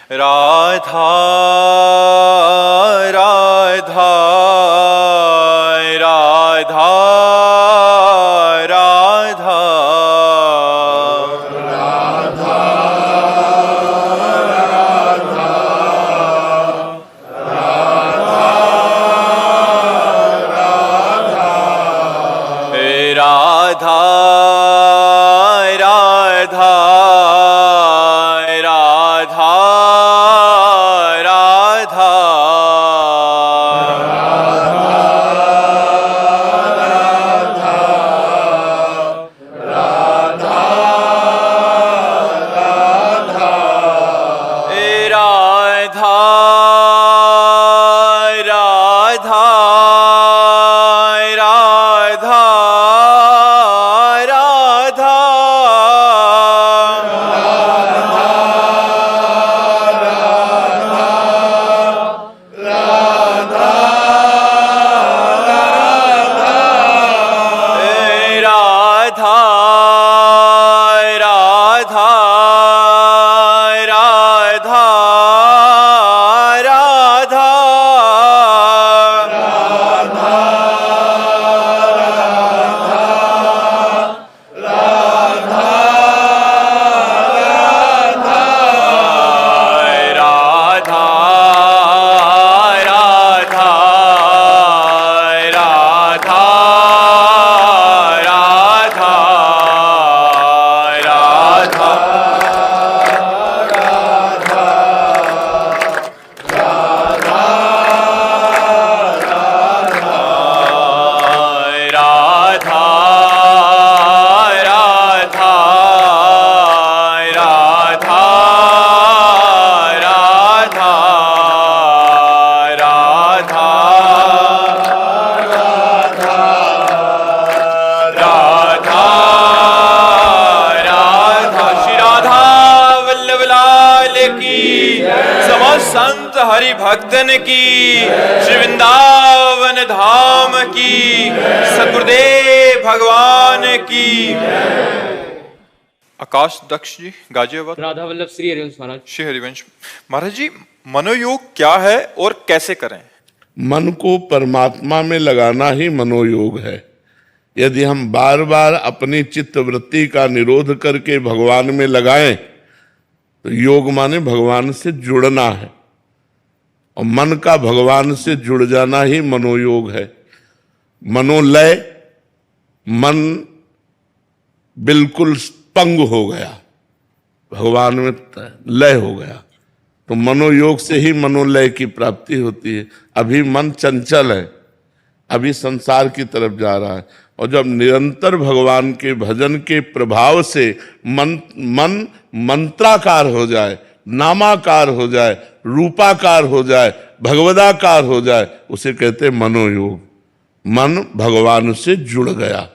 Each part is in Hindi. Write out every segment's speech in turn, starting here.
राधा राधा राधा राधा राधा राधा राधा राधा राधा राधा राधा संत हरि भक्तन की, श्री वृंदावन धाम की, सतगुरुदेव भगवान की। आकाश दक्ष जी गाजियाबाद। राधा वल्लभ श्री हरिवंश महाराज। श्री हरिवंश महाराज जी, मनोयोग क्या है और कैसे करें? मन को परमात्मा में लगाना ही मनोयोग है। यदि हम बार बार अपनी चित्त वृत्ति का निरोध करके भगवान में लगाएं तो योग माने भगवान से जुड़ना है, और मन का भगवान से जुड़ जाना ही मनोयोग है। मनोलय, मन बिल्कुल पंग हो गया, भगवान में लय हो गया, तो मनोयोग से ही मनोलय की प्राप्ति होती है। अभी मन चंचल है, अभी संसार की तरफ जा रहा है, और जब निरंतर भगवान के भजन के प्रभाव से मन मंत्राकार हो जाए, नामाकार हो जाए, रूपाकार हो जाए, भगवदाकार हो जाए, उसे कहते मनोयोग। मन भगवान से जुड़ गया,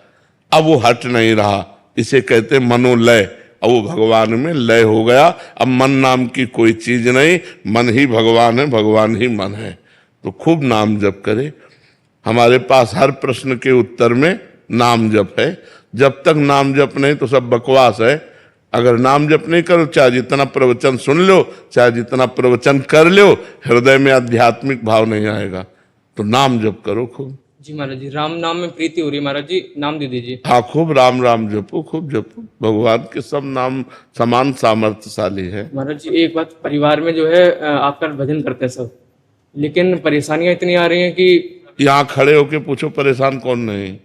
अब वो हट नहीं रहा, इसे कहते मनोलय। अब वो भगवान में लय हो गया, अब मन नाम की कोई चीज नहीं, मन ही भगवान है, भगवान ही मन है। तो खूब नाम जप करे। हमारे पास हर प्रश्न के उत्तर में नाम जप है। जब तक नाम जप नहीं तो सब बकवास है। अगर नाम जप नहीं करो, चाहे जितना प्रवचन सुन लो, चाहे जितना प्रवचन कर लो, हृदय में आध्यात्मिक भाव नहीं आएगा। तो नाम जप करो खूब। जी महाराज जी, राम नाम में प्रीति हो रही है महाराज जी, नाम दे दीजिए। हाँ, खूब राम राम जपो, खूब जपो। भगवान के सब नाम समान सामर्थ्यशाली है। महाराज जी, एक बात, परिवार में जो है आपका भजन करते हैं सब, लेकिन परेशानियां इतनी आ रही हैं कि यहाँ खड़े होके पूछो परेशान कौन नहीं।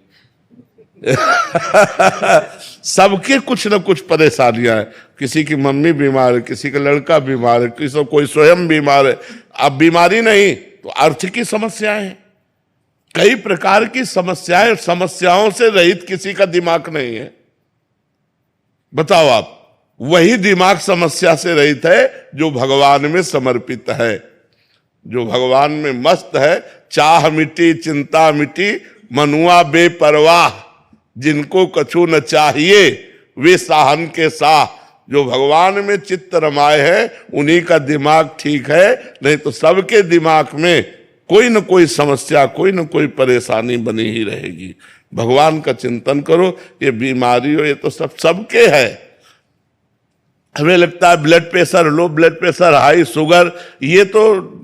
सबके कुछ न कुछ परेशानियां हैं। किसी की मम्मी बीमार है, किसी का लड़का बीमार है, किसी कोई स्वयं बीमार है। अब बीमारी नहीं तो आर्थिक समस्याएं हैं, कई प्रकार की समस्याएं। समस्याओं से रहित किसी का दिमाग नहीं है। बताओ आप, वही दिमाग समस्या से रहित है जो भगवान में समर्पित है, जो भगवान में मस्त है। चाह मिटी चिंता मिटी, मनुआ बेपरवाह, जिनको कछु न चाहिए वे साहन के साह। जो भगवान में चित्त रमाए है उन्हीं का दिमाग ठीक है, नहीं तो सबके दिमाग में कोई न कोई समस्या, कोई न कोई परेशानी बनी ही रहेगी। भगवान का चिंतन करो। ये बीमारी हो, ये तो सबके है। हमें लगता है blood pressure low, blood pressure high, sugar, ये तो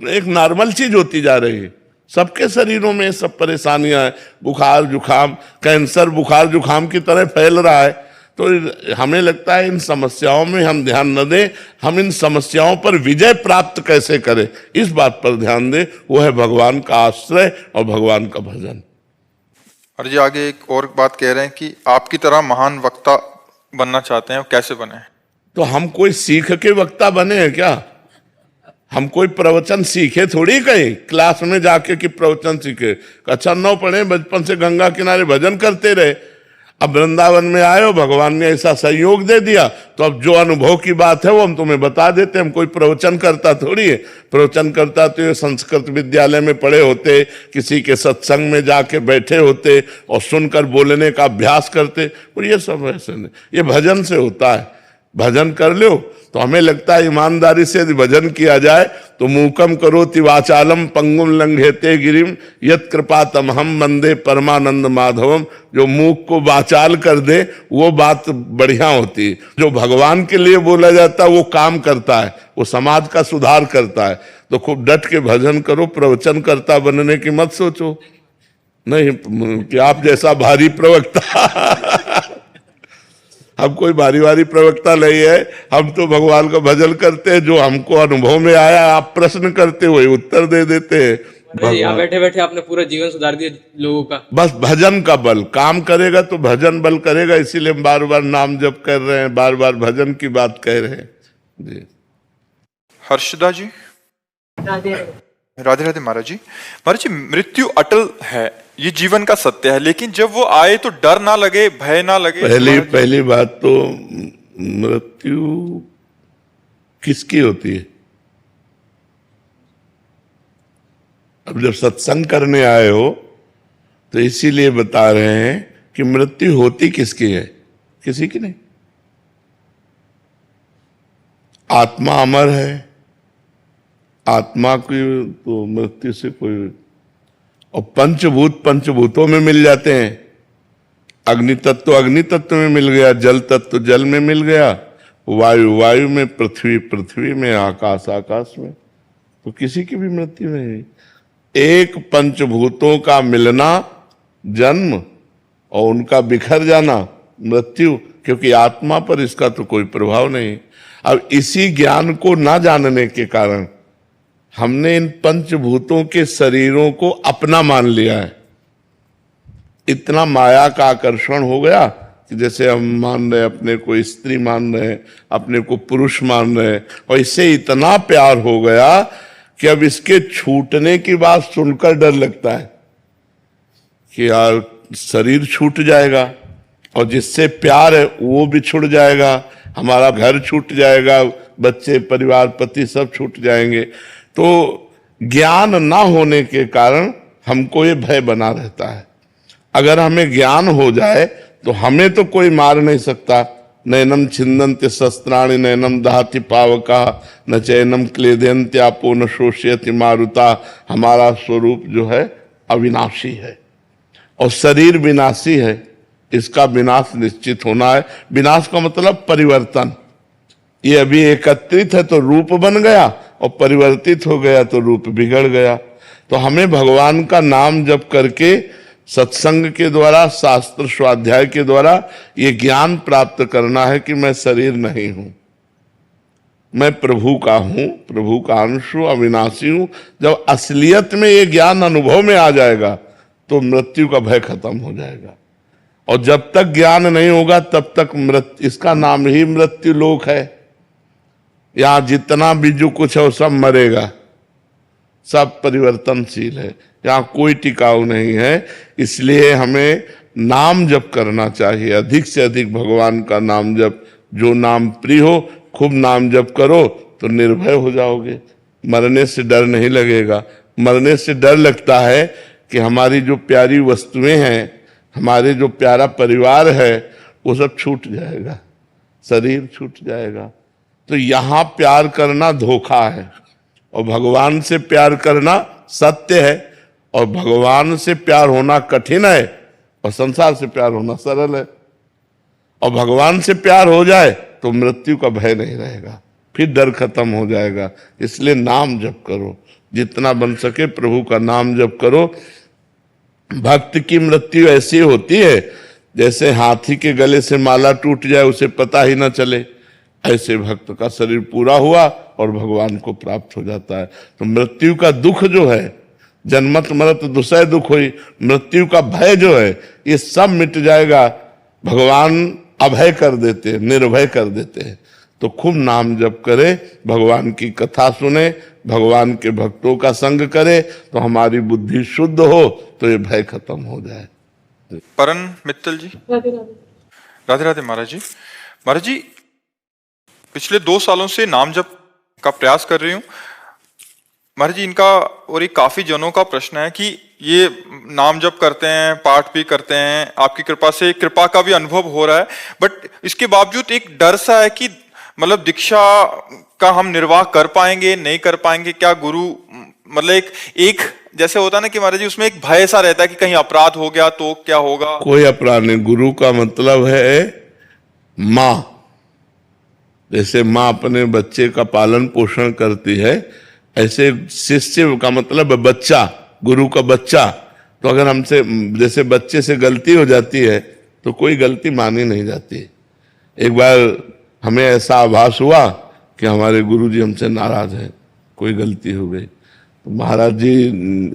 एक नॉर्मल चीज होती जा रही है। सबके शरीरों में सब परेशानियां हैं, बुखार जुखाम, कैंसर बुखार जुखाम की तरह फैल रहा है। तो हमें लगता है इन समस्याओं में हम ध्यान न दें, हम इन समस्याओं पर विजय प्राप्त कैसे करें, इस बात पर ध्यान दें। वो है भगवान का आश्रय और भगवान का भजन। और जी आगे एक और बात कह रहे हैं कि आपकी तरह महान वक्ता बनना चाहते हैं, कैसे बने? तो हम कोई सीख के वक्ता बने हैं क्या? हम कोई प्रवचन सीखे थोड़ी, कहीं क्लास में जाके कि प्रवचन सीखे? अच्छा 9 पढ़े, बचपन से गंगा किनारे भजन करते रहे। अब वृंदावन में आए हो, भगवान ने ऐसा संयोग दे दिया, तो अब जो अनुभव की बात है वो हम तुम्हें बता देते। हम कोई प्रवचन करता थोड़ी है। प्रवचन करता तो ये संस्कृत विद्यालय में पढ़े होते, किसी के सत्संग में जाके बैठे होते और सुनकर बोलने का अभ्यास करते। और ये सब ऐसे नहीं, ये भजन से होता है। भजन कर लो तो हमें लगता है ईमानदारी से यदि भजन किया जाए तो मूकम करोति वाचालम पंगुम लंघेते गिरिम यत कृपा तमहम वंदे परमानंद माधवम। जो मूक को वाचाल कर दे वो बात बढ़िया होती है। जो भगवान के लिए बोला जाता है वो काम करता है, वो समाज का सुधार करता है। तो खूब डट के भजन करो, प्रवचन करता बनने की मत सोचो, नहीं कि आप जैसा भारी प्रवक्ता हम कोई भारी भारी प्रवक्ता नहीं है। हम तो भगवान का भजन करते हैं, जो हमको अनुभव में आया आप प्रश्न करते हुए उत्तर दे देते हैं। यहाँ बैठे बैठे आपने पूरा जीवन सुधार दिया लोगों का। बस भजन का बल काम करेगा तो भजन बल करेगा। इसीलिए हम बार बार नाम जप कर रहे हैं, बार बार भजन की बात कह रहे हैं जी। हर्षदा जी, राधे राधे महाराज जी। महाराज जी, मृत्यु अटल है, ये जीवन का सत्य है, लेकिन जब वो आए तो डर ना लगे, भय ना लगे? पहली बात तो मृत्यु किसकी होती है? अब जब सत्संग करने आए हो तो इसीलिए बता रहे हैं कि मृत्यु होती किसकी है? किसी की नहीं। आत्मा अमर है, आत्मा की तो मृत्यु से कोई। और पंचभूत पंचभूतों में मिल जाते हैं। अग्नि तत्व अग्नि तत्व में मिल गया, जल तत्व जल में मिल गया, वायु वायु में, पृथ्वी पृथ्वी में, आकाश आकाश में। तो किसी की भी मृत्यु नहीं। एक पंचभूतों का मिलना जन्म और उनका बिखर जाना मृत्यु, क्योंकि आत्मा पर इसका तो कोई प्रभाव नहीं। अब इसी ज्ञान को ना जानने के कारण हमने इन पंचभूतों के शरीरों को अपना मान लिया है। इतना माया का आकर्षण हो गया कि जैसे हम मान रहे अपने को स्त्री मान रहे, अपने को पुरुष मान रहे, और इससे इतना प्यार हो गया कि अब इसके छूटने की बात सुनकर डर लगता है कि यार शरीर छूट जाएगा, और जिससे प्यार है वो भी छूट जाएगा, हमारा घर छूट जाएगा, बच्चे परिवार पति सब छूट जाएंगे। तो ज्ञान ना होने के कारण हमको ये भय बना रहता है। अगर हमें ज्ञान हो जाए तो हमें तो कोई मार नहीं सकता। नैनम छिन्दन्ति शस्त्राणि नैनम दहति पावका न चैनम क्लेदयन्ति आपो न शोषयति मारुता। हमारा स्वरूप जो है अविनाशी है और शरीर विनाशी है, इसका विनाश निश्चित होना है। विनाश का मतलब परिवर्तन। ये अभी एकत्रित है तो रूप बन गया, और परिवर्तित हो गया तो रूप बिगड़ गया। तो हमें भगवान का नाम जप करके सत्संग के द्वारा, शास्त्र स्वाध्याय के द्वारा ये ज्ञान प्राप्त करना है कि मैं शरीर नहीं हूं, मैं प्रभु का हूं, प्रभु का अंश हूं, अविनाशी हूं। जब असलियत में ये ज्ञान अनुभव में आ जाएगा तो मृत्यु का भय खत्म हो जाएगा। और जब तक ज्ञान नहीं होगा तब तक मृत्यु, इसका नाम ही मृत्यु लोक है। यहां जितना भी जो कुछ है वो सब मरेगा, सब परिवर्तनशील है, यहां कोई टिकाऊ नहीं है। इसलिए हमें नाम जप करना चाहिए, अधिक से अधिक भगवान का नाम जप। जो नाम प्रिय हो खूब नाम जप करो तो निर्भय हो जाओगे, मरने से डर नहीं लगेगा। मरने से डर लगता है कि हमारी जो प्यारी वस्तुएं हैं, हमारे जो प्यारा परिवार है वो सब छूट जाएगा, शरीर छूट जाएगा। तो यहां प्यार करना धोखा है और भगवान से प्यार करना सत्य है। और भगवान से प्यार होना कठिन है और संसार से प्यार होना सरल है। और भगवान से प्यार हो जाए तो मृत्यु का भय नहीं रहेगा, फिर डर खत्म हो जाएगा। इसलिए नाम जप करो, जितना बन सके प्रभु का नाम जप करो। भक्त की मृत्यु ऐसी होती है जैसे हाथी के गले से माला टूट जाए, उसे पता ही ना चले। ऐसे भक्त का शरीर पूरा हुआ और भगवान को प्राप्त हो जाता है। तो मृत्यु का दुख जो है, जन्मत मरत दुसह दुख हुई, मृत्यु का भय जो है ये सब मिट जाएगा। भगवान अभय कर देते हैं, निर्भय कर देते हैं। तो खूब नाम जप करे, भगवान की कथा सुने, भगवान के भक्तों का संग करे, तो हमारी बुद्धि शुद्ध हो तो ये भय खत्म हो जाए। परन मित्तल जी, राधे राधे महाराज जी। महाराज जी, पिछले 2 सालों से नाम जप का प्रयास कर रही हूँ महाराज जी। इनका और एक काफी जनों का प्रश्न है कि ये नाम जप करते हैं, पाठ भी करते हैं, आपकी कृपा से कृपा का भी अनुभव हो रहा है, बट इसके बावजूद एक डर सा है कि मतलब दीक्षा का हम निर्वाह कर पाएंगे नहीं कर पाएंगे, क्या गुरु मतलब एक जैसे होता है ना कि महाराज जी उसमें एक भय सा रहता है कि कहीं अपराध हो गया तो क्या होगा। कोई अपराध नहीं। गुरु का मतलब है माँ। जैसे माँ अपने बच्चे का पालन पोषण करती है, ऐसे शिष्य का मतलब है बच्चा, गुरु का बच्चा। तो अगर हमसे जैसे बच्चे से गलती हो जाती है तो कोई गलती मानी नहीं जाती। एक बार हमें ऐसा आभास हुआ कि हमारे गुरुजी हमसे नाराज हैं, कोई गलती हो गई। तो महाराज जी,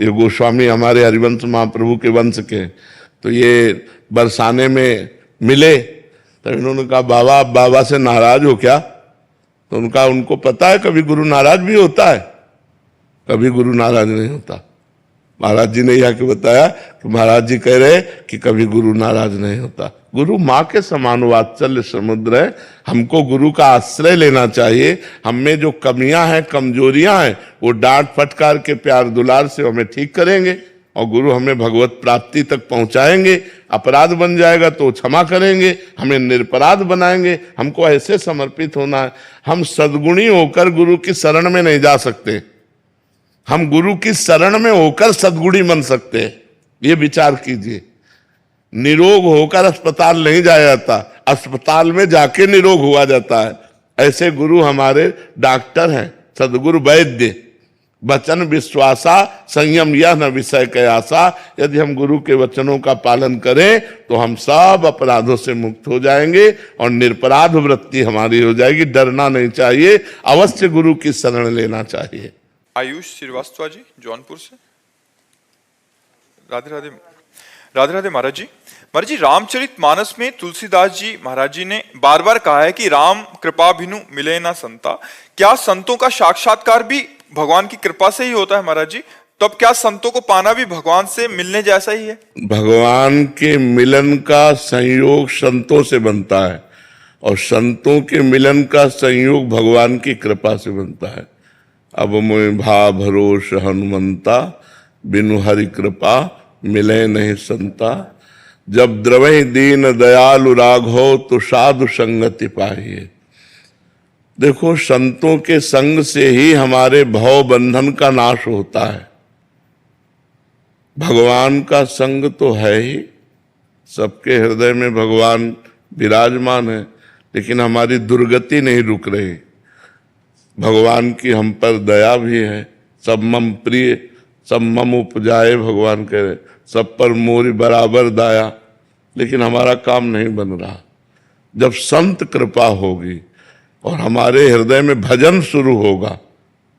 ये गोस्वामी हमारे हरिवंश महाप्रभु के वंश के, तो ये बरसाने में मिले, तो इन्होंने कहा बाबा, आप बाबा से नाराज हो क्या? तो उनको पता है कभी गुरु नाराज भी होता है, कभी गुरु नाराज नहीं होता। महाराज जी ने यह के बताया कि महाराज जी कह रहे कि कभी गुरु नाराज नहीं होता। गुरु माँ के समान वात्सल्य समुद्र है। हमको गुरु का आश्रय लेना चाहिए। हम में जो कमियां हैं, कमजोरियां हैं, वो डांट फटकार के प्यार दुलार से हमें ठीक करेंगे और गुरु हमें भगवत प्राप्ति तक पहुंचाएंगे। अपराध बन जाएगा तो क्षमा करेंगे, हमें निरपराध बनाएंगे। हमको ऐसे समर्पित होना है। हम सद्गुणी होकर गुरु की शरण में नहीं जा सकते, हम गुरु की शरण में होकर सद्गुणी बन सकते हैं। ये विचार कीजिए। निरोग होकर अस्पताल नहीं जाया जाता, अस्पताल में जाके निरोग हुआ जाता है। ऐसे गुरु हमारे डॉक्टर हैं, सद्गुरु वैद्य। वचन विश्वासा संयम यह न विषय कयासा। यदि हम गुरु के वचनों का पालन करें तो हम सब अपराधों से मुक्त हो जाएंगे और निरपराध वृत्ति हमारी हो जाएगी। डरना नहीं चाहिए, अवश्य गुरु की शरण लेना चाहिए। आयुष श्रीवास्तव जी, जौनपुर से। राधे राधे, राधे राधे महाराज जी। महाराज जी, रामचरितमानस में तुलसीदास जी महाराज जी ने बार बार कहा है कि राम कृपा बिनु मिले ना संता। क्या संतों का साक्षात्कार भी भगवान की कृपा से ही होता है महाराज जी? तो अब क्या संतों को पाना भी भगवान से मिलने जैसा ही है? भगवान के मिलन का संयोग संतों से बनता है और संतों के मिलन का संयोग भगवान की कृपा से बनता है। अब मोह भा भरोस हनुमंता, बिनु हरि कृपा मिले नहीं संता। जब द्रवहि दीन दयालु राघव, तो साधु संगति पाहिए। देखो, संतों के संग से ही हमारे भव बंधन का नाश होता है। भगवान का संग तो है ही, सबके हृदय में भगवान विराजमान है, लेकिन हमारी दुर्गति नहीं रुक रही। भगवान की हम पर दया भी है। सब मम प्रिय सब मम उपजाए, भगवान कह रहे, सब पर मोरी बराबर दाया। लेकिन हमारा काम नहीं बन रहा। जब संत कृपा होगी और हमारे हृदय में भजन शुरू होगा,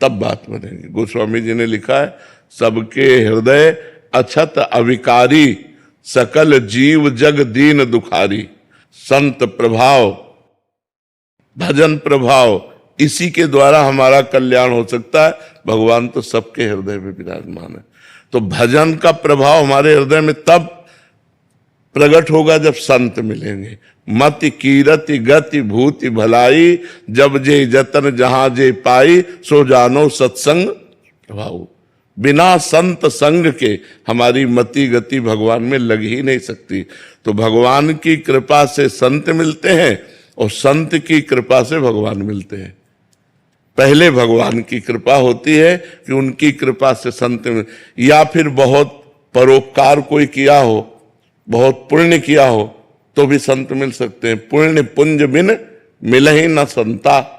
तब बात बनेगी। गोस्वामी जी ने लिखा है, सबके हृदय अछत अविकारी, सकल जीव जग दीन दुखारी। संत प्रभाव, भजन प्रभाव, इसी के द्वारा हमारा कल्याण हो सकता है। भगवान तो सबके हृदय में विराजमान है। तो भजन का प्रभाव हमारे हृदय में तब प्रकट होगा जब संत मिलेंगे। मति कीरति गति भूति भलाई, जब जे जतन जहां जे पाई, सो जानो सत्संग प्रभाव। बिना संत संग के हमारी मति गति भगवान में लग ही नहीं सकती। तो भगवान की कृपा से संत मिलते हैं और संत की कृपा से भगवान मिलते हैं। पहले भगवान की कृपा होती है कि उनकी कृपा से संत मिल, या फिर बहुत परोपकार कोई किया हो, बहुत पुण्य किया हो, तो भी संत मिल सकते हैं। पुण्य पुंज बिन मिल ही न संता।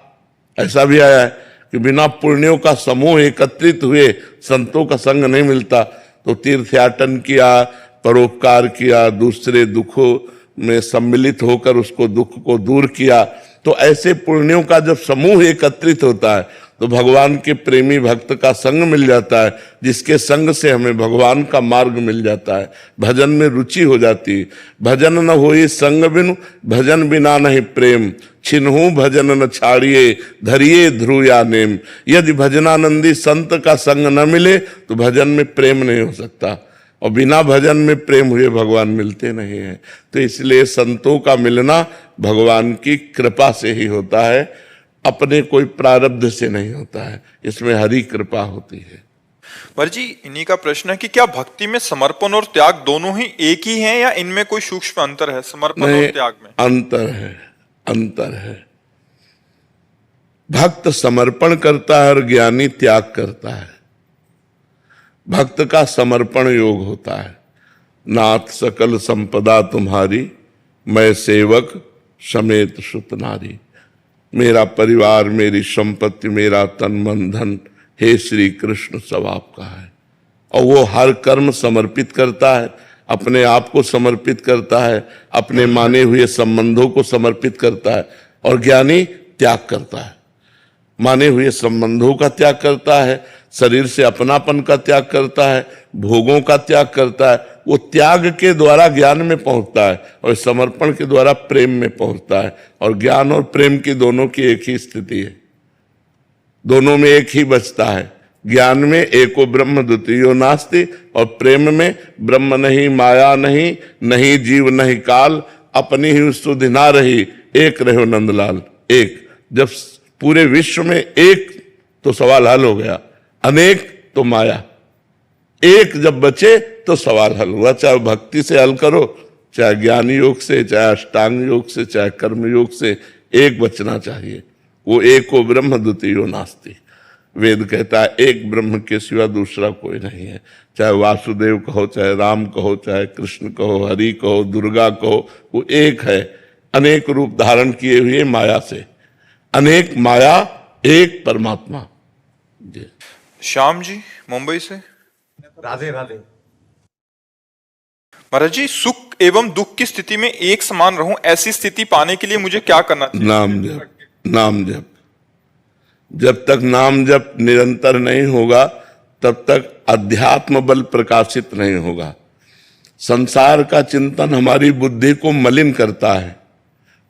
ऐसा भी आया है कि बिना पुण्यों का समूह एकत्रित हुए संतों का संग नहीं मिलता। तो तीर्थयाटन किया, परोपकार किया, दूसरे दुखों में सम्मिलित होकर उसको दुख को दूर किया, तो ऐसे पुण्यों का जब समूह एकत्रित होता है तो भगवान के प्रेमी भक्त का संग मिल जाता है, जिसके संग से हमें भगवान का मार्ग मिल जाता है, भजन में रुचि हो जाती है। भजन न होई संग बिनु, भजन बिना नहीं प्रेम, छिन्हू भजन न छाड़िए, धरिए ध्रुव या नेम। यदि भजनानंदी संत का संग न मिले तो भजन में प्रेम नहीं हो सकता, और बिना भजन में प्रेम हुए भगवान मिलते नहीं हैं। तो इसलिए संतों का मिलना भगवान की कृपा से ही होता है, अपने कोई प्रारब्ध से नहीं होता है, इसमें हरि कृपा होती है। महाराज जी, इन्हीं का प्रश्न है कि क्या भक्ति में समर्पण और त्याग दोनों ही एक ही हैं या इनमें कोई सूक्ष्म अंतर है समर्पण और त्याग में? अंतर है, अंतर है। भक्त समर्पण करता है और ज्ञानी त्याग करता है। भक्त का समर्पण योग होता है, नाथ सकल संपदा तुम्हारी, मैं सेवक समेत सुत नारी। मेरा परिवार, मेरी संपत्ति, मेरा तन मन धन, हे श्री कृष्ण सब आपका है। और वो हर कर्म समर्पित करता है, अपने आप को समर्पित करता है, अपने माने हुए संबंधों को समर्पित करता है। और ज्ञानी त्याग करता है, माने हुए संबंधों का त्याग करता है, शरीर से अपनापन का त्याग करता है, भोगों का त्याग करता है। वो त्याग के द्वारा ज्ञान में पहुंचता है और समर्पण के द्वारा प्रेम में पहुंचता है। और ज्ञान और प्रेम की दोनों की एक ही स्थिति है, दोनों में एक ही बचता है। ज्ञान में एको ब्रह्म द्वितीयो नास्ति, और प्रेम में ब्रह्म नहीं, माया नहीं, नहीं जीव नहीं काल, अपनी ही सुधि ना रही, एक रहो नंदलाल। एक जब पूरे विश्व में एक, तो सवाल हल हो गया, अनेक तो माया। एक जब बचे तो सवाल हल हुआ। चाहे भक्ति से हल करो, चाहे ज्ञान योग से, चाहे अष्टांग योग से, चाहे कर्म योग से, एक बचना चाहिए। वो एको ब्रह्म द्वितीयो नास्ति। वेद कहता है एक ब्रह्म के सिवा दूसरा कोई नहीं है। चाहे वासुदेव कहो, चाहे राम कहो, चाहे कृष्ण कहो, हरि कहो, दुर्गा कहो, वो एक है, अनेक रूप धारण किए हुए माया से। अनेक माया, एक परमात्मा। जी। श्याम जी मुंबई से। राधे राधे। महाराज जी, सुख एवं दुख की स्थिति में एक समान रहूं, ऐसी स्थिति पाने के लिए मुझे क्या करना चाहिए? नाम जप, नाम जप। जब तक नाम जप निरंतर नहीं होगा तब तक अध्यात्म बल प्रकाशित नहीं होगा। संसार का चिंतन हमारी बुद्धि को मलिन करता है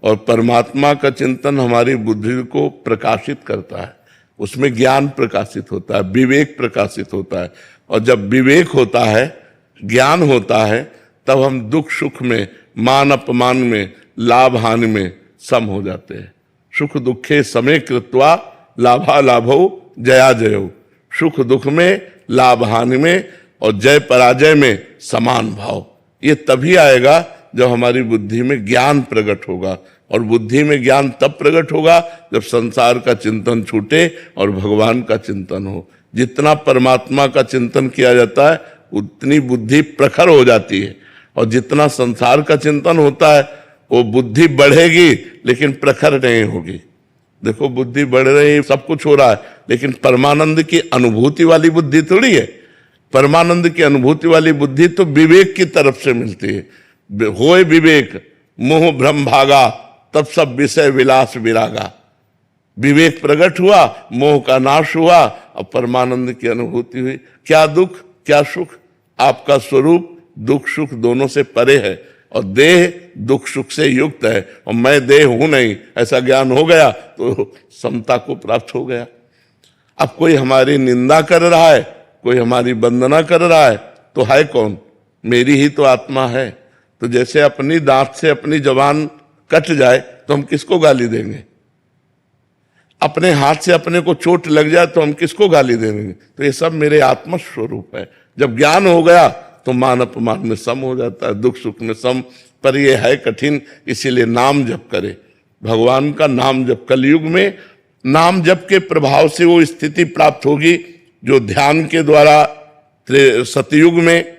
और परमात्मा का चिंतन हमारी बुद्धि को प्रकाशित करता है। उसमें ज्ञान प्रकाशित होता है, विवेक प्रकाशित होता है। और जब विवेक होता है, ज्ञान होता है, तब हम दुख सुख में, मान अपमान में, लाभ हानि में सम हो जाते हैं। सुख दुखे समे कृत्वा लाभा लाभो जया जयो। सुख दुख में, लाभ हानि में और जय पराजय में समान भाव। ये तभी आएगा जब हमारी बुद्धि में ज्ञान प्रकट होगा। और बुद्धि में ज्ञान तब प्रकट होगा जब संसार का चिंतन छूटे और भगवान का चिंतन हो। जितना परमात्मा का चिंतन किया जाता है उतनी बुद्धि प्रखर हो जाती है, और जितना संसार का चिंतन होता है वो बुद्धि बढ़ेगी लेकिन प्रखर नहीं होगी। देखो, बुद्धि बढ़ रही है, सब कुछ हो रहा है, लेकिन परमानंद की अनुभूति वाली बुद्धि थोड़ी है। परमानंद की अनुभूति वाली बुद्धि तो विवेक की तरफ से मिलती है। होए विवेक मोह भ्रम भागा, तब सब विषय विलास विरागा। विवेक प्रकट हुआ, मोह का नाश हुआ और परमानंद की अनुभूति हुई। क्या दुख क्या सुख, आपका स्वरूप दुख सुख दोनों से परे है, और देह दुख सुख से युक्त है, और मैं देह हूं नहीं, ऐसा ज्ञान हो गया तो समता को प्राप्त हो गया। अब कोई हमारी निंदा कर रहा है, कोई हमारी वंदना कर रहा है, तो है कौन? मेरी ही तो आत्मा है। तो जैसे अपनी दांत से अपनी जबान कट जाए तो हम किसको गाली देंगे? अपने हाथ से अपने को चोट लग जाए तो हम किसको गाली देंगे? तो ये सब मेरे आत्म स्वरूप है। जब ज्ञान हो गया तो मान अपमान में सम हो जाता है, दुख सुख में सम। पर ये है कठिन, इसीलिए नाम जप करे, भगवान का नाम जप। कलयुग में नाम जप के प्रभाव से वो स्थिति प्राप्त होगी जो ध्यान के द्वारा सतयुग में,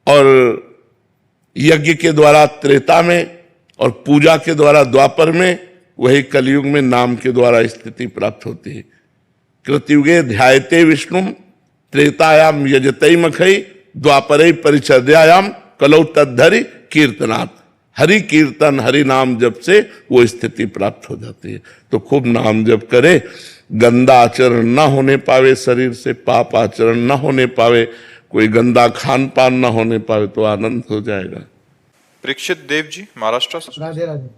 और यज्ञ के द्वारा त्रेता में, और पूजा के द्वारा द्वापर में वही कलयुग में नाम के द्वारा स्थिति प्राप्त होती है। कृतयुगे ध्यायते विष्णु त्रेतायाम यजतई मखई द्वापरे परिचर्यायाम कलौ तद्धरि कीर्तनात्। हरि कीर्तन हरि नाम जप से वो स्थिति प्राप्त हो जाती है। तो खूब नाम जप करे, गंदा आचरण ना होने पावे, शरीर से पाप आचरण ना होने पावे, कोई गंदा खान पान ना होने पावे, तो आनंद हो जाएगा। परीक्षित देव जी महाराष्ट्र से। राधे राधे।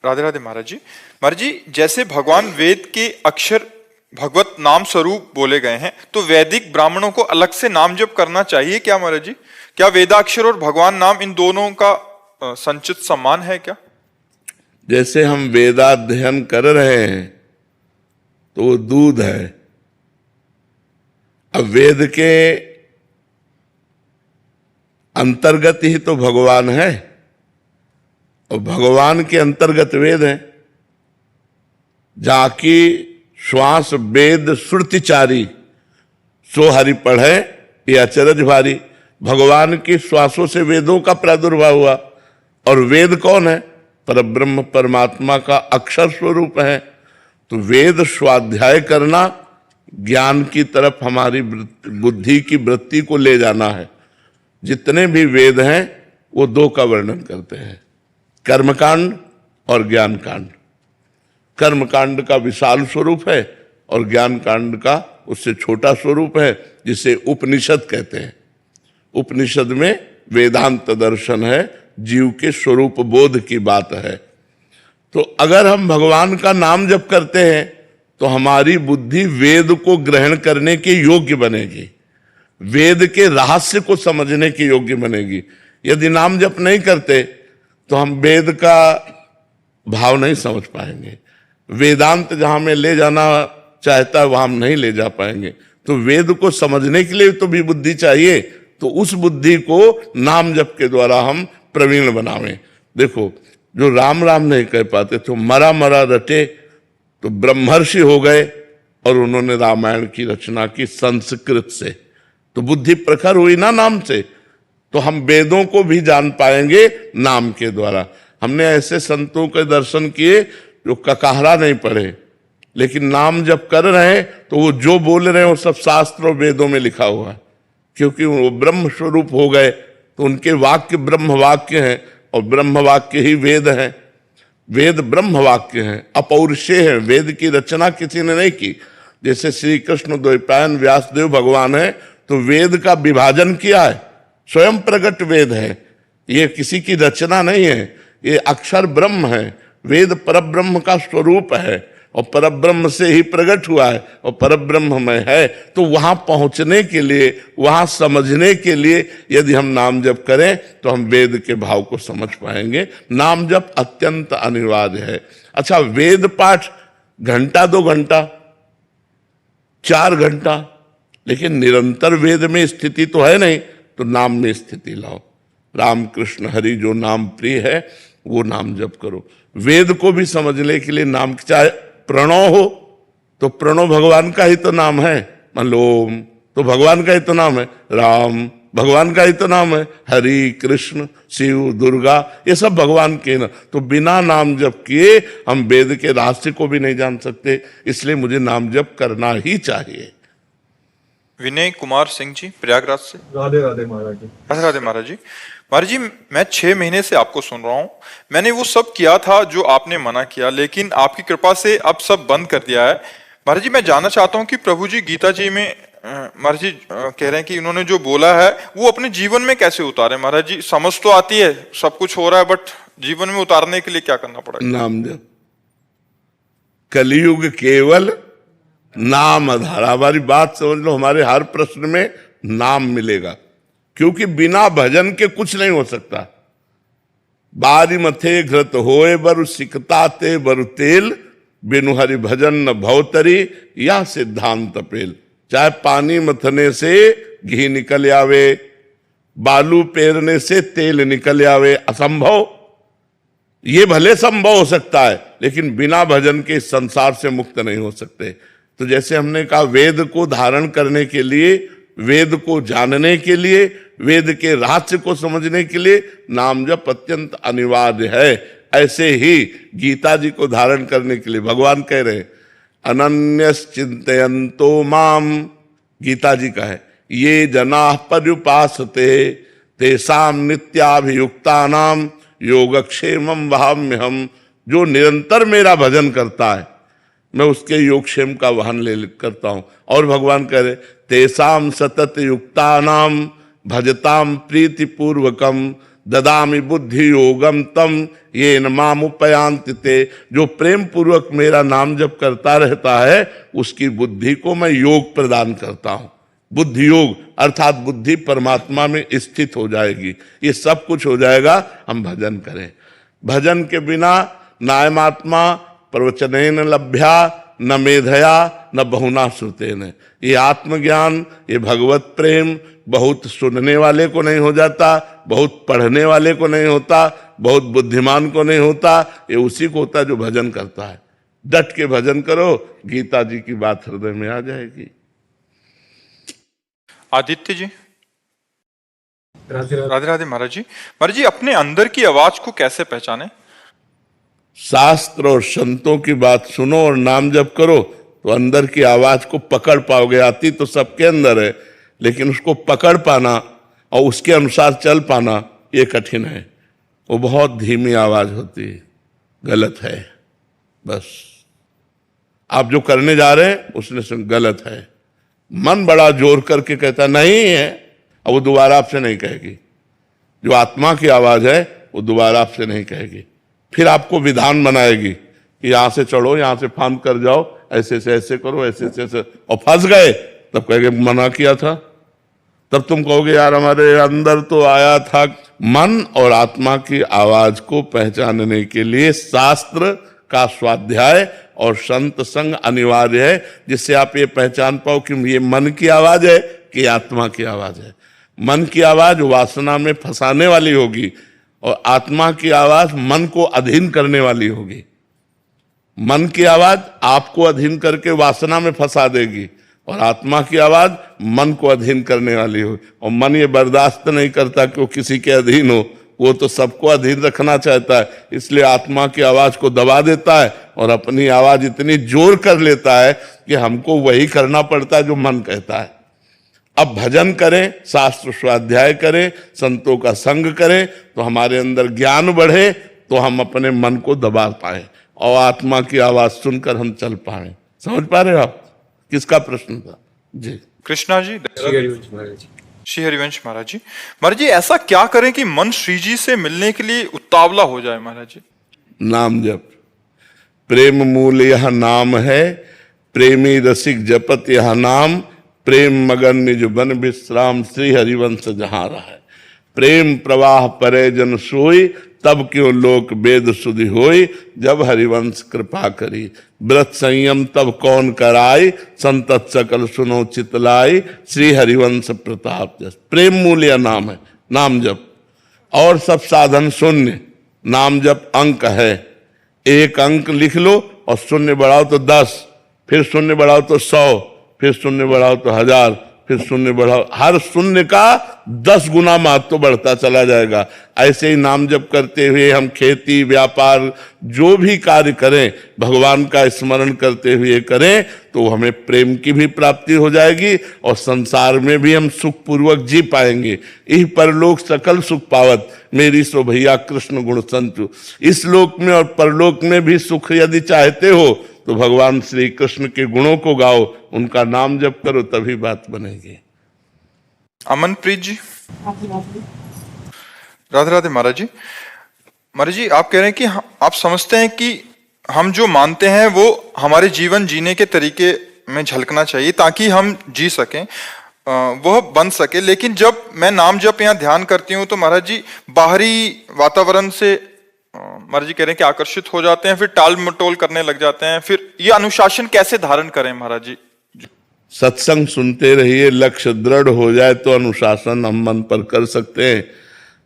राधे राधे महाराज जी। महाराज जी, जैसे भगवान वेद के अक्षर भगवत नाम स्वरूप बोले गए हैं, तो वैदिक ब्राह्मणों को अलग से नाम जप करना चाहिए क्या महाराज जी? क्या वेदाक्षर और भगवान नाम इन दोनों का संचित सम्मान है क्या? जैसे हम वेदाध्ययन कर रहे हैं तो वो दूध है। अब वेद के अंतर्गत ही तो भगवान है और भगवान के अंतर्गत वेद है। जाकी श्वास वेद श्रुतिचारी सो हरि पढ़े ये अचरज भारी। भगवान की श्वासों से वेदों का प्रादुर्भाव हुआ। और वेद कौन है? परब्रह्म परमात्मा का अक्षर स्वरूप है। तो वेद स्वाध्याय करना ज्ञान की तरफ हमारी बुद्धि की वृत्ति को ले जाना है। जितने भी वेद हैं वो दो का वर्णन करते हैं, कर्मकांड और ज्ञान कांड। कर्मकांड का विशाल स्वरूप है और ज्ञान कांड का उससे छोटा स्वरूप है, जिसे उपनिषद कहते हैं। उपनिषद में वेदांत दर्शन है, जीव के स्वरूप बोध की बात है। तो अगर हम भगवान का नाम जप करते हैं तो हमारी बुद्धि वेद को ग्रहण करने के योग्य बनेगी, वेद के रहस्य को समझने के योग्य बनेगी। यदि नाम जप नहीं करते तो हम वेद का भाव नहीं समझ पाएंगे। वेदांत जहां में ले जाना चाहता है वहां हम नहीं ले जा पाएंगे। तो वेद को समझने के लिए तो भी बुद्धि चाहिए। तो उस बुद्धि को नाम जप के द्वारा हम प्रवीण बनावें। देखो, जो राम राम नहीं कह पाते तो मरा मरा रटे, तो ब्रह्मर्षि हो गए और उन्होंने रामायण की रचना की संस्कृत से। तो बुद्धि प्रखर हुई ना नाम से। तो हम वेदों को भी जान पाएंगे नाम के द्वारा। हमने ऐसे संतों के दर्शन किए जो ककाहरा नहीं पढ़े, लेकिन नाम जब कर रहे हैं तो वो जो बोल रहे हैं वो सब शास्त्र और वेदों में लिखा हुआ है। क्योंकि वो ब्रह्म स्वरूप हो गए तो उनके वाक्य ब्रह्म वाक्य हैं और ब्रह्म वाक्य ही वेद हैं। वेद ब्रह्म वाक्य हैं, अपौरुषेय हैं। वेद की रचना किसी ने नहीं की। जैसे श्री कृष्ण द्वैपायन व्यासदेव भगवान है तो वेद का विभाजन किया है, स्वयं प्रकट वेद है। ये किसी की रचना नहीं है, ये अक्षर ब्रह्म है। वेद परब्रह्म का स्वरूप है और परब्रह्म से ही प्रकट हुआ है और परब्रह्म में है। तो वहां पहुंचने के लिए, वहां समझने के लिए यदि हम नाम जप करें तो हम वेद के भाव को समझ पाएंगे। नाम जप अत्यंत अनिवार्य है। अच्छा, वेद पाठ घंटा 2 घंटा 4 घंटा, लेकिन निरंतर वेद में स्थिति तो है नहीं, तो नाम में स्थिति लाओ। राम कृष्ण हरि जो नाम प्रिय है वो नाम जप करो। वेद को भी समझने के लिए नाम, चाहे प्रणव हो तो प्रणव भगवान का ही तो नाम है। मान लो ओम तो भगवान का ही तो नाम है, राम भगवान का ही तो नाम है, हरि कृष्ण शिव दुर्गा ये सब भगवान के ना। तो बिना नाम जप किए हम वेद के रहस्य को भी नहीं जान सकते। इसलिए मुझे नाम जप करना ही चाहिए। विनय कुमार सिंह जी प्रयागराज से। राधे राधे महाराज जी। राधे राधे महाराज जी। महाराज जी, मैं 6 महीने से आपको सुन रहा हूँ। मैंने वो सब किया था जो आपने मना किया, लेकिन आपकी कृपा से अब सब बंद कर दिया है। महाराज जी, मैं जानना चाहता हूँ कि प्रभु जी गीता जी में महाराज जी कह रहे हैं कि उन्होंने जो बोला है वो अपने जीवन में कैसे उतारे। महाराज जी, समझ तो आती है, सब कुछ हो रहा है, बट जीवन में उतारने के लिए क्या करना पड़ेगा? नाम जप। कलयुग केवल नाम आधार। हमारी बात समझ लो, हमारे हर प्रश्न में नाम मिलेगा, क्योंकि बिना भजन के कुछ नहीं हो सकता। बारी मथे घृत होए बरु सिकता ते बरु तेल, बिनु हरि भजन न भवतरी या सिद्धांत पेल। चाहे पानी मथने से घी निकल आवे, बालू पेरने से तेल निकल आवे, असंभव। ये भले संभव हो सकता है, लेकिन बिना भजन के इस संसार से मुक्त नहीं हो सकते। तो जैसे हमने कहा, वेद को धारण करने के लिए, वेद को जानने के लिए, वेद के रहस्य को समझने के लिए नाम जप अत्यंत अनिवार्य है। ऐसे ही गीता जी को धारण करने के लिए भगवान कह रहे हैं अनन्यस चिंतयन्तो माम, गीता जी का है, ये जना पर्युपासते तेषाम नित्याभियुक्तानाम योगक्षेमम वहाम्यहम। जो निरंतर मेरा भजन करता है मैं उसके योगक्षेम का वहन ले करता हूं। और भगवान कह रहे तेषाम सतत युक्तानाम भजताम प्रीति पूर्वकम ददामि बुद्धि योगम तम ये नाम उपयांति ते। जो प्रेम पूर्वक मेरा नाम जप करता रहता है उसकी बुद्धि को मैं योग प्रदान करता हूं। बुद्धि योग अर्थात बुद्धि परमात्मा में स्थित हो जाएगी। ये सब कुछ हो जाएगा हम भजन करें। भजन के बिना नायमात्मा प्रवचनेन लभ्या न मेधया न बहुना श्रुतेन। ये आत्मज्ञान, ये भगवत प्रेम बहुत सुनने वाले को नहीं हो जाता, बहुत पढ़ने वाले को नहीं होता, बहुत बुद्धिमान को नहीं होता, ये उसी को होता जो भजन करता है। डट के भजन करो, गीता जी की बात हृदय में आ जाएगी। आदित्य जी। राधे राधे महाराज जी। महाराज जी, अपने अंदर की आवाज को कैसे पहचाने? शास्त्र और संतों की बात सुनो और नाम जप करो तो अंदर की आवाज को पकड़ पाओगे। आती तो सबके अंदर है, लेकिन उसको पकड़ पाना और उसके अनुसार चल पाना ये कठिन है। वो बहुत धीमी आवाज होती है, गलत है। बस आप जो करने जा रहे हैं उसने सुन गलत है। मन बड़ा जोर करके कहता नहीं है, और वो दोबारा आपसे नहीं कहेगी। जो आत्मा की आवाज है वो दोबारा आपसे नहीं कहेगी। फिर आपको विधान बनाएगी कि यहां से चढ़ो, यहां से फांद कर जाओ, ऐसे से ऐसे करो, ऐसे से ऐसे, और फंस गए तब कहेंगे मना किया था। तब तुम कहोगे यार हमारे अंदर तो आया था। मन और आत्मा की आवाज को पहचानने के लिए शास्त्र का स्वाध्याय और संत संग अनिवार्य है, जिससे आप ये पहचान पाओ कि ये मन की आवाज है कि आत्मा की आवाज है। मन की आवाज वासना में फंसाने वाली होगी और आत्मा की आवाज मन को अधीन करने वाली होगी। मन की आवाज आपको अधीन करके वासना में फंसा देगी और आत्मा की आवाज मन को अधीन करने वाली होगी। और मन ये बर्दाश्त नहीं करता कि वो किसी के अधीन हो, वो तो सबको अधीन रखना चाहता है। इसलिए आत्मा की आवाज को दबा देता है और अपनी आवाज इतनी जोर कर लेता है कि हमको वही करना पड़ता है जो मन कहता है। अब भजन करें, शास्त्र स्वाध्याय करें, संतों का संग करें तो हमारे अंदर ज्ञान बढ़े, तो हम अपने मन को दबा पाए और आत्मा की आवाज सुनकर हम चल पाए। समझ पा रहे हो आप? किसका प्रश्न था जी? कृष्णा जी। श्री हरिवंश महाराज जी। महाराज जी, ऐसा क्या करें कि मन श्री जी से मिलने के लिए उतावला हो जाए? महाराज जी, नाम जप। प्रेम मूल यह नाम है, प्रेमी रसिक जपत यह नाम, प्रेम मगन निज बन विश्राम, श्री हरिवंश जहां रहा है। प्रेम प्रवाह परे जन सोई, तब क्यों लोक वेद सुधि होई, जब हरिवंश कृपा करी। व्रत संयम तब कौन कराई, संतत सकल सुनो चितलाई, श्री हरिवंश प्रताप जस। प्रेम मूल्य नाम है, नाम जप। और सब साधन शून्य, नाम जप अंक है। एक अंक लिख लो और शून्य बढ़ाओ तो 10, फिर शून्य बढ़ाओ तो 100, फिर शून्य बढ़ाओ तो 1000, फिर शून्य बढ़ाओ। हर शून्य का 10 गुना महत्व बढ़ता चला जाएगा। ऐसे ही नाम जप करते हुए हम खेती, व्यापार, जो भी कार्य करें, भगवान का स्मरण करते हुए करें तो हमें प्रेम की भी प्राप्ति हो जाएगी और संसार में भी हम सुख पूर्वक जी पाएंगे। इह परलोक सकल सुख पावत, मेरी सो भैया कृष्ण गुण संतु। इस लोक में और परलोक में भी सुख यदि चाहते हो तो भगवान श्री कृष्ण के गुणों को गाओ, उनका नाम जप करो, तभी बात बनेगी। अमनप्रीत जी। राधे राधे महाराज जी। महाराज जी, आप कह रहे हैं कि आप समझते हैं कि हम जो मानते हैं वो हमारे जीवन जीने के तरीके में झलकना चाहिए ताकि हम जी सकें, वह बन सके। लेकिन जब मैं नाम जप यहाँ ध्यान करती हूँ तो महाराज जी बाहरी वातावरण से महाराज जी कह रहे हैं कि आकर्षित हो जाते हैं, फिर टाल मटोल करने लग जाते हैं। फिर ये अनुशासन कैसे धारण करें महाराज जी? सत्संग सुनते रहिए, लक्ष्य दृढ़ हो जाए तो अनुशासन हम मन पर कर सकते हैं।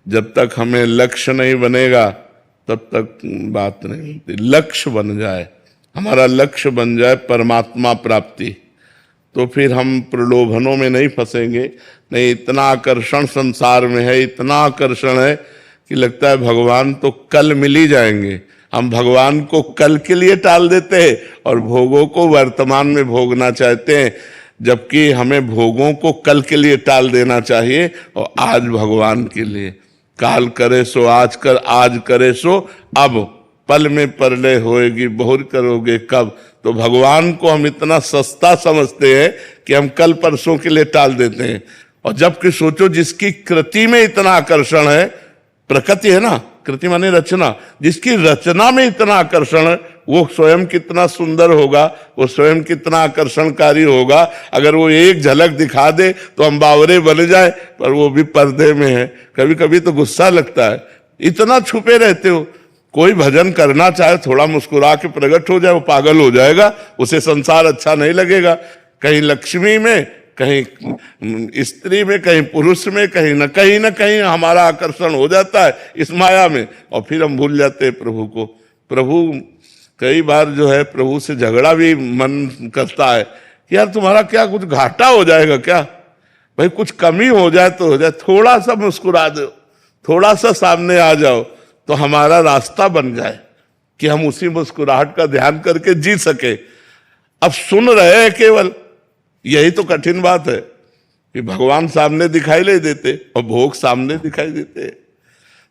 जब तक हमें लक्ष्य नहीं बनेगा तब तक बात नहीं होती। लक्ष्य बन जाए, हमारा लक्ष्य बन जाए परमात्मा प्राप्ति, तो फिर हम प्रलोभनों में नहीं फंसेंगे। नहीं, इतना आकर्षण संसार में है, इतना आकर्षण है कि लगता है भगवान तो कल मिल ही जाएंगे। हम भगवान को कल के लिए टाल देते हैं और भोगों को वर्तमान में भोगना चाहते हैं, जबकि हमें भोगों को कल के लिए टाल देना चाहिए और आज भगवान के लिए। काल करे सो आज कर, आज करे सो अब, पल में परलय होएगी बहुर करोगे कब। तो भगवान को हम इतना सस्ता समझते हैं कि हम कल परसों के लिए टाल देते हैं। और जबकि सोचो, जिसकी कृति में इतना आकर्षण है, प्रकृति है ना, कृति माने रचना, जिसकी रचना में इतना आकर्षण है, वो स्वयं कितना सुंदर होगा, वो स्वयं कितना आकर्षणकारी होगा। अगर वो एक झलक दिखा दे तो हम बावरे बन जाए, पर वो भी पर्दे में है। कभी कभी तो गुस्सा लगता है, इतना छुपे रहते हो। कोई भजन करना चाहे, थोड़ा मुस्कुरा के प्रकट हो जाए, वो पागल हो जाएगा, उसे संसार अच्छा नहीं लगेगा। कहीं लक्ष्मी में, कहीं स्त्री में, कहीं पुरुष में, कहीं न कहीं हमारा आकर्षण हो जाता है इस माया में, और फिर हम भूल जाते हैं प्रभु को। प्रभु कई बार जो है, प्रभु से झगड़ा भी मन करता है कि यार तुम्हारा क्या कुछ घाटा हो जाएगा क्या, भाई कुछ कमी हो जाए तो हो जाए, थोड़ा सा मुस्कुरा दो, थोड़ा सा सामने आ जाओ तो हमारा रास्ता बन जाए कि हम उसी मुस्कुराहट का ध्यान करके जी सके। अब सुन रहे हैं केवल, यही तो कठिन बात है कि भगवान सामने दिखाई नहीं देते और भोग सामने दिखाई देते।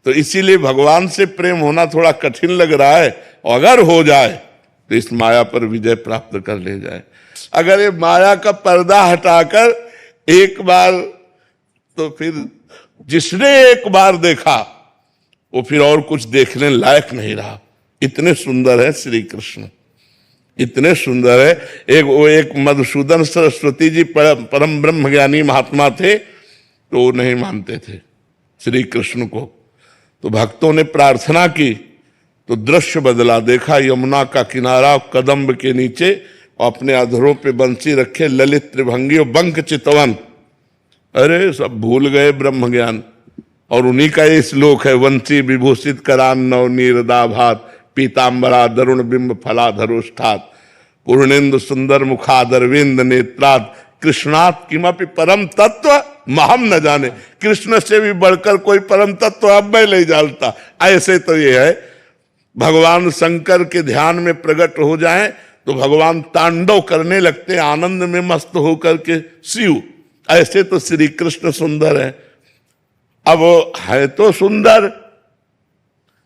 तो इसीलिए भगवान से प्रेम होना थोड़ा कठिन लग रहा है, और अगर हो जाए तो इस माया पर विजय प्राप्त कर ले जाए। अगर ये माया का पर्दा हटाकर एक बार, तो फिर जिसने एक बार देखा वो फिर और कुछ देखने लायक नहीं रहा। इतने सुंदर है श्री कृष्ण, इतने सुंदर है। एक मधुसूदन सरस्वती जी परम ब्रह्म ज्ञानी महात्मा थे, तो वो नहीं मानते थे श्री कृष्ण को। तो भक्तों ने प्रार्थना की तो दृश्य बदला। देखा यमुना का किनारा कदम्ब के नीचे, और अपने अधरों पे बंसी रखे ललित त्रिभंगी और बंक चितवन। अरे सब भूल गए ब्रह्म ज्ञान। और उन्हीं का ये श्लोक है, वंशी विभूषित करान नव नीरदाभात, पीताम्बरा दरुण बिंब फलाधरोष्ठात, पूर्णेन्दु सुंदर मुखादरविंद नेत्रात, कृष्णात किमपि परम तत्व महम न जाने। कृष्ण से भी बढ़कर कोई परम तत्व अब मैं नहीं जानता। ऐसे तो ये है, भगवान शंकर के ध्यान में प्रकट हो जाएं तो भगवान तांडव करने लगते, आनंद में मस्त होकर के शिव। ऐसे तो श्री कृष्ण सुंदर है। अब है तो सुंदर,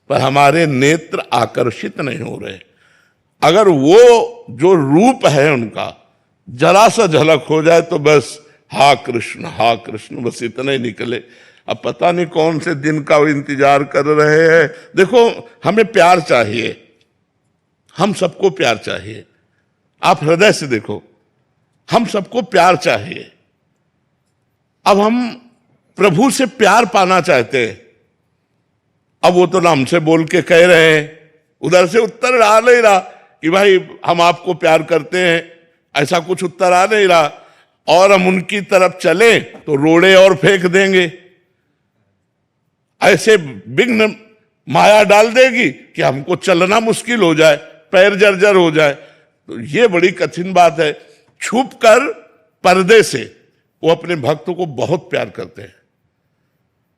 पर हमारे नेत्र आकर्षित नहीं हो रहे। अगर वो जो रूप है उनका जरा सा झलक हो जाए तो बस हा कृष्ण, बस इतना ही निकले। अब पता नहीं कौन से दिन का वो इंतजार कर रहे हैं। देखो, हमें प्यार चाहिए, हम सबको प्यार चाहिए। आप हृदय से देखो, हम सबको प्यार चाहिए। अब हम प्रभु से प्यार पाना चाहते हैं। अब वो तो नाम से बोल के कह रहे हैं, उधर से उत्तर आ नहीं रहा कि भाई हम आपको प्यार करते हैं, ऐसा कुछ उत्तर आ नहीं रहा। और हम उनकी तरफ चले तो रोड़े और फेंक देंगे। ऐसे विघ्न माया डाल देगी कि हमको चलना मुश्किल हो जाए, पैर जर्जर हो जाए। तो ये बड़ी कठिन बात है। छुप कर पर्दे से वो अपने भक्तों को बहुत प्यार करते हैं,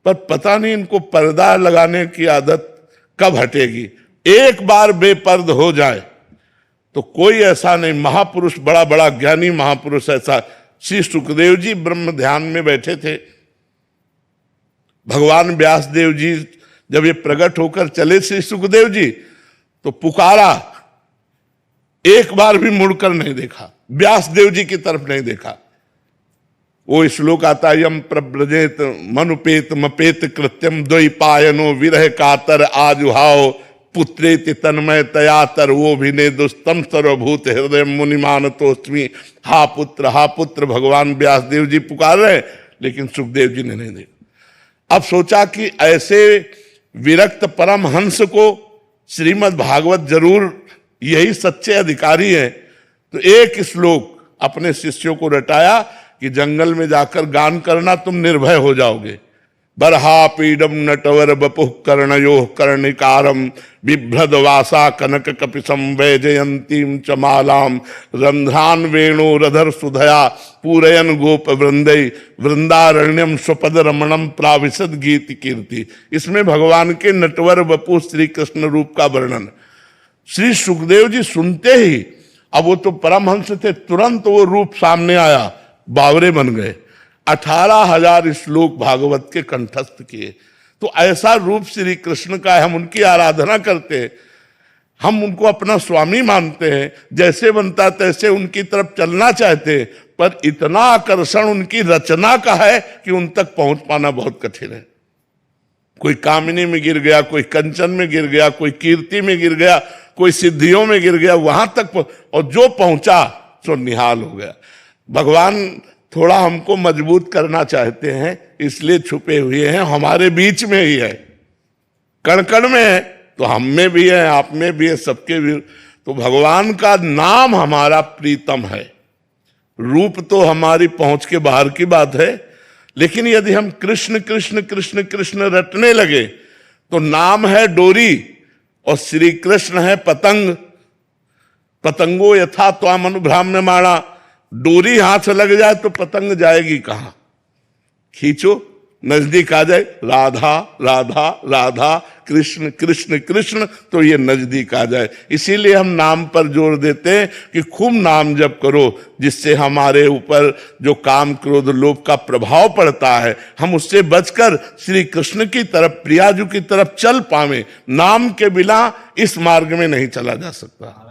पर पता नहीं इनको पर्दा लगाने की आदत कब हटेगी। एक बार बेपर्द हो जाए तो कोई ऐसा नहीं। महापुरुष, बड़ा बड़ा ज्ञानी महापुरुष, ऐसा श्री सुखदेव जी ब्रह्म ध्यान में बैठे थे। भगवान व्यास देव जी जब ये प्रकट होकर चले श्री सुखदेव जी, तो पुकारा, एक बार भी मुड़कर नहीं देखा, व्यास देव जी की तरफ नहीं देखा। वो श्लोक आता है, यम प्रव्रजेत मनुपेत मपेत कृत्यम द्वैपायनो विरह कातर आजुहाओ पुत्रेति तन्मय तयातर वो भी ने दुस्तम सर्वभूत हृदय मुनिमान तोस्मी। हा पुत्र भगवान व्यास देव जी पुकार रहे, लेकिन सुखदेव जी ने नहीं देखा। अब सोचा कि ऐसे विरक्त परम हंस को श्रीमद् भागवत जरूर यही सच्चे अधिकारी हैं। तो एक श्लोक अपने शिष्यों को रटाया कि जंगल में जाकर गान करना, तुम निर्भय हो जाओगे। बर्हापीडम नटवर बपुः कर्णयोः कर्णिकारम बिभ्रदवासा कनक कपिसं वैजयंतीं च मालाम रंध्रान वेणुरधर सुधया पूरयन गोप वृंदै वृंदारण्यम स्वपद रमणम प्राविशद गीत कीर्ति। इसमें भगवान के नटवर बपु श्री कृष्ण रूप का वर्णन श्री सुखदेव जी सुनते ही, अब वो तो परमहंस थे, तुरंत वो रूप सामने आया, बावरे बन गए। 18,000 श्लोक भागवत के कंठस्थ किए। तो ऐसा रूप श्री कृष्ण का है, हम उनकी आराधना करते हैं, हम उनको अपना स्वामी मानते हैं, जैसे बनता तैसे उनकी तरफ चलना चाहते हैं, पर इतना आकर्षण उनकी रचना का है कि उन तक पहुंच पाना बहुत कठिन है। कोई कामिनी में गिर गया, कोई कंचन में गिर गया, कोई कीर्ति में गिर गया, कोई सिद्धियों में गिर गया, वहां तक और जो पहुंचा सो निहाल हो गया। भगवान थोड़ा हमको मजबूत करना चाहते हैं, इसलिए छुपे हुए हैं, हमारे बीच में ही है, कण कण में है, तो हम में भी है, आप में भी है, सबके भी। तो भगवान का नाम हमारा प्रीतम है। रूप तो हमारी पहुंच के बाहर की बात है, लेकिन यदि हम कृष्ण कृष्ण कृष्ण कृष्ण रटने लगे तो नाम है डोरी और श्री कृष्ण है पतंग। पतंगो यथा त्वाम अनुभ्राम्यमाणा, डोरी हाथ लग जाए तो पतंग जाएगी कहां? खींचो, नजदीक आ जाए, राधा राधा राधा कृष्ण कृष्ण कृष्ण, तो ये नजदीक आ जाए। इसीलिए हम नाम पर जोर देते हैं कि खूब नाम जप करो, जिससे हमारे ऊपर जो काम क्रोध लोभ का प्रभाव पड़ता है, हम उससे बचकर श्री कृष्ण की तरफ, प्रियाजू की तरफ चल पावे। नाम के बिना इस मार्ग में नहीं चला जा सकता।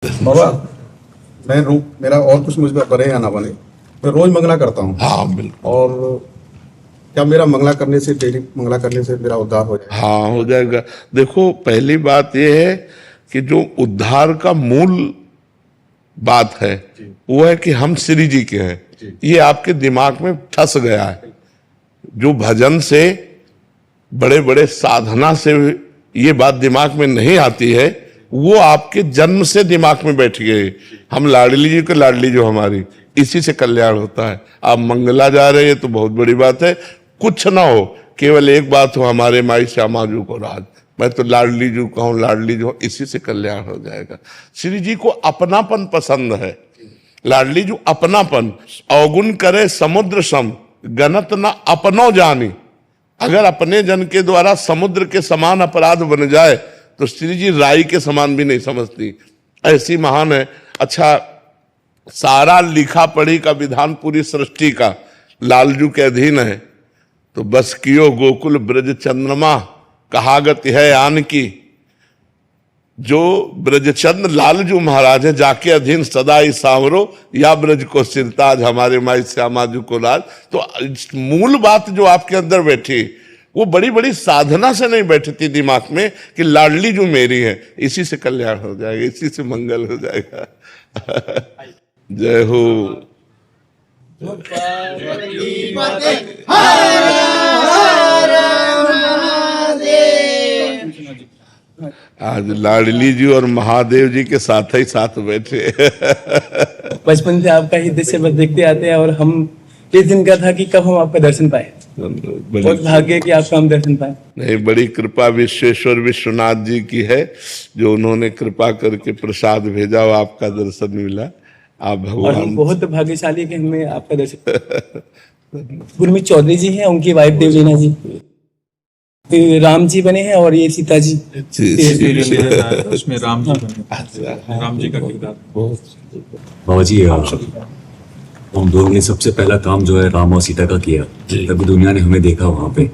बाबा मेरा और कुछ मुझ पर बने या ना बने, मैं रोज मंगला करता हूँ। हाँ बिल्कुल। और क्या मेरा मंगला करने से, डेली मंगला करने से मेरा उद्धार हो जाएगा? हाँ हो जाएगा। देखो पहली बात यह है कि जो उद्धार का मूल बात है वो है कि हम श्री जी के हैं। ये आपके दिमाग में ठस गया है। जो भजन से, बड़े बड़े साधना से ये बात दिमाग में नहीं आती है, वो आपके जन्म से दिमाग में बैठ गए। हम लाडली जी के लाडली जो हमारी, इसी से कल्याण होता है। आप मंगला जा रहे हैं तो बहुत बड़ी बात है। कुछ ना हो, केवल एक बात हो, हमारे माई श्यामा जू को राज, मैं तो लाडली जू कहूँ, लाडली जो, इसी से कल्याण हो जाएगा। श्री जी को अपनापन पसंद है। लाडली जू अपनापन, अवगुण करे समुद्र सम, गणत न अपनो जानी। अगर अपने जन के द्वारा समुद्र के समान अपराध बन जाए तो श्री जी राई के समान भी नहीं समझती, ऐसी महान है। अच्छा, सारा लिखा पढ़ी का विधान पूरी सृष्टि का लालजू के अधीन है। तो बस कियो गोकुल ब्रज चंद्रमा, कहागत है आन की। जो ब्रजचंद्र लालजू महाराज है, जाके अधीन सदा ही सांवरो, या ब्रज को सिरताज, हमारे माई श्यामाजू को राज। तो मूल बात जो आपके अंदर बैठी, वो बड़ी बड़ी साधना से नहीं बैठती दिमाग में कि लाडली जो मेरी है, इसी से कल्याण हो जाएगा, इसी से मंगल हो जाएगा। जय हो। आज लाडली जी और महादेव जी के साथ ही साथ बैठे। बचपन से आपका ही दृश्य बस देखते आते हैं, और हम इस दिन का था कि कब हम आपका दर्शन पाए। बहुत भाग्य कि आपका हम दर्शन पाए। नहीं, बड़ी कृपा विश्वेश्वर विश्वनाथ जी की है, जो उन्होंने कृपा करके प्रसाद भेजा और आपका दर्शन मिला। आप और हम भगवान बहुत भाग्यशाली कि हमें आपका दर्शन। गुरमीत चौधरी जी हैं, उनकी वाइफ देवलीना जी, राम जी बने हैं, और ये सीता जी। उसमें राम जी बने, राम जी का किरदार। बाबा जी, हम लोगों ने सबसे पहला काम जो है राम और सीता का किया, तभी दुनिया ने हमें देखा वहाँ पे।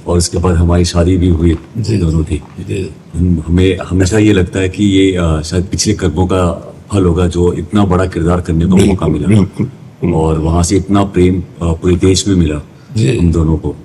और उसके बाद हमारी शादी भी हुई दोनों की। हमें हमेशा ये लगता है कि ये शायद पिछले कर्मों का फल होगा, जो इतना बड़ा किरदार करने का मौका मिला, और वहां से इतना प्रेम पूरे देश में मिला हम दोनों को।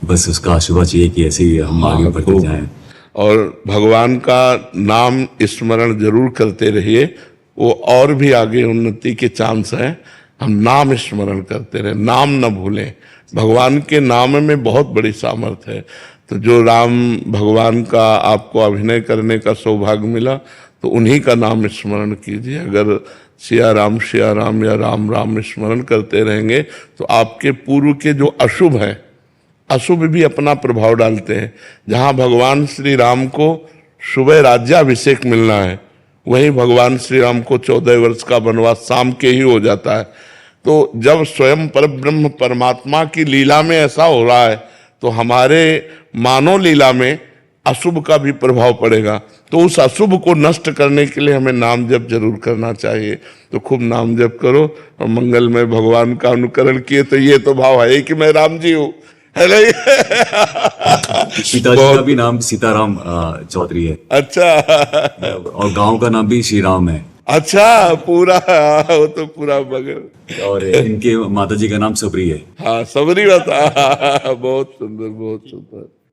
बस उसका आशीर्वाद चाहिए कि ऐसे ही हम आगे बढ़ते जाएं। और भगवान का नाम स्मरण जरूर करते रहिए, वो और भी आगे उन्नति के चांस हैं। हम नाम स्मरण करते रहे, नाम न भूलें। भगवान के नाम में बहुत बड़ी सामर्थ्य है। तो जो राम भगवान का आपको अभिनय करने का सौभाग्य मिला, तो उन्हीं का नाम स्मरण कीजिए। अगर सिया राम या राम राम स्मरण करते रहेंगे तो आपके पूर्व के जो अशुभ हैं, अशुभ भी अपना प्रभाव डालते हैं। जहाँ भगवान श्री राम को सुबह राज्याभिषेक मिलना है, वहीं भगवान श्री राम को 14 वर्ष का वनवास शाम के ही हो जाता है। तो जब स्वयं परब्रह्म परमात्मा की लीला में ऐसा हो रहा है, तो हमारे मानव लीला में अशुभ का भी प्रभाव पड़ेगा। तो उस अशुभ को नष्ट करने के लिए हमें नाम जप जरूर करना चाहिए। तो खूब नाम जप करो और मंगल में भगवान का अनुकरण किए। तो ये तो भाव है कि मैं राम जी हूँ, है नहीं? सीता जी का भी नाम सीताराम चौधरी है। अच्छा। और गांव का नाम भी श्री राम है। अच्छा, पूरा, वो तो पूरा बगल। और इनके माता जी का नाम सबरी है। हाँ, सबरी बता। बहुत सुंदर, बहुत सुंदर।